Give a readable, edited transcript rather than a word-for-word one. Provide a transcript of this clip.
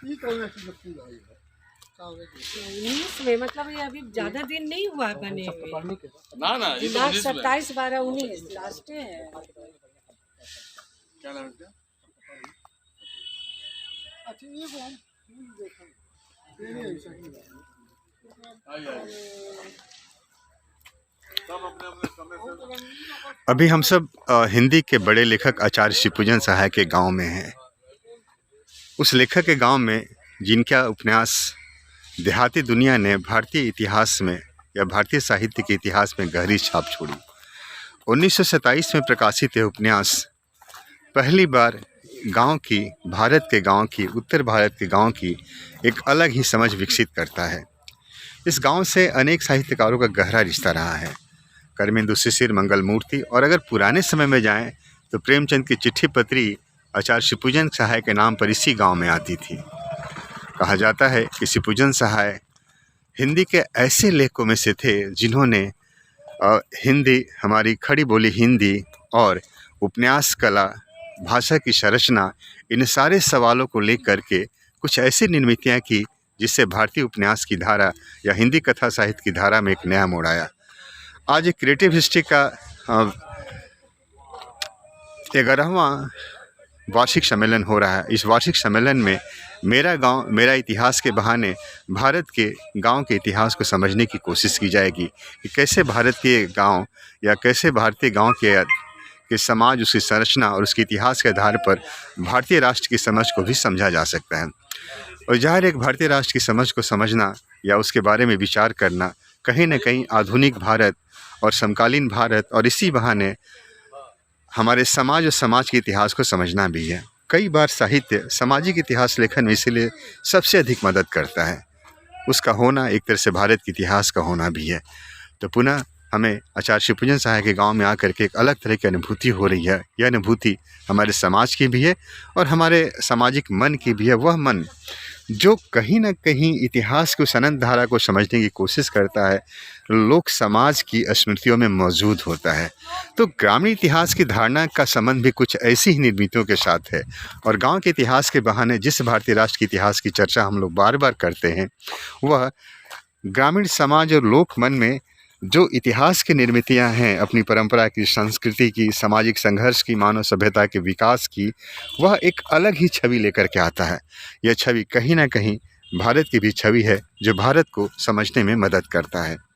19 में मतलब ये अभी ज्यादा दिन नहीं हुआ बने हुए। ना ना ये तो 19 में 27 12 19 लास्ट है। क्या नाम है? अच्छा ये वो हम अभी हम सब हिंदी के बड़े लेखक आचार्य शिवपूजन सहाय के गांव में हैं। उस लेखक के गांव में जिनका उपन्यास देहाती दुनिया ने भारतीय इतिहास में या भारतीय साहित्य के इतिहास में गहरी छाप छोड़ी। 1927 में प्रकाशित यह उपन्यास पहली बार गांव की, भारत के गांव की, उत्तर भारत के गांव की एक अलग ही समझ विकसित करता है। इस गांव से अनेक साहित्यकारों का गहरा रिश्ता रहा है। कर्मेंदु शिशिर, मंगल मूर्ति, और अगर पुराने समय में जाएं तो प्रेमचंद की चिट्ठी पत्री आचार्य शिवपूजन सहाय के नाम पर इसी गांव में आती थी। कहा जाता है कि शिवपूजन सहाय हिंदी के ऐसे लेखकों में से थे जिन्होंने हिंदी, हमारी खड़ी बोली हिंदी और उपन्यास कला, भाषा की संरचना, इन सारे सवालों को लेकर के कुछ ऐसी निर्मितियाँ की जिससे भारतीय उपन्यास की धारा या हिंदी कथा साहित्य की धारा में एक नया मोड़ आया। आज एक क्रिएटिव हिस्ट्री का 11वां वार्षिक सम्मेलन हो रहा है। इस वार्षिक सम्मेलन में मेरा गांव मेरा इतिहास के बहाने भारत के गांव के इतिहास को समझने की कोशिश की जाएगी कि कैसे भारत के गांव या कैसे भारतीय गांव के समाज, उसकी संरचना और उसके इतिहास के आधार पर भारतीय राष्ट्र की समझ को भी समझा जा सकता है। और ज़ाहिर एक भारतीय राष्ट्र की समझ को समझना या उसके बारे में विचार करना कहीं न कहीं आधुनिक भारत और समकालीन भारत और इसी बहाने हमारे समाज और समाज के इतिहास को समझना भी है। कई बार साहित्य सामाजिक इतिहास लेखन में इसलिए सबसे अधिक मदद करता है। उसका होना एक तरह से भारत के इतिहास का होना भी है। तो पुनः हमें आचार्य शिवपूजन सहाय के गांव में आकर के एक अलग तरह की अनुभूति हो रही है। यह अनुभूति हमारे समाज की भी है और हमारे सामाजिक मन की भी है। वह मन जो कहीं ना कहीं इतिहास की उस अनंत धारा को समझने की कोशिश करता है, लोक समाज की स्मृतियों में मौजूद होता है। तो ग्रामीण इतिहास की धारणा का संबंध भी कुछ ऐसी ही निर्मितियों के साथ है। और गांव के इतिहास के बहाने जिस भारतीय राष्ट्र के इतिहास की चर्चा हम लोग बार बार करते हैं, वह ग्रामीण समाज और लोक मन में जो इतिहास की निर्मितियां हैं, अपनी परंपरा की, संस्कृति की, सामाजिक संघर्ष की, मानव सभ्यता के विकास की, वह एक अलग ही छवि लेकर के आता है। यह छवि कहीं ना कहीं भारत की भी छवि है जो भारत को समझने में मदद करता है।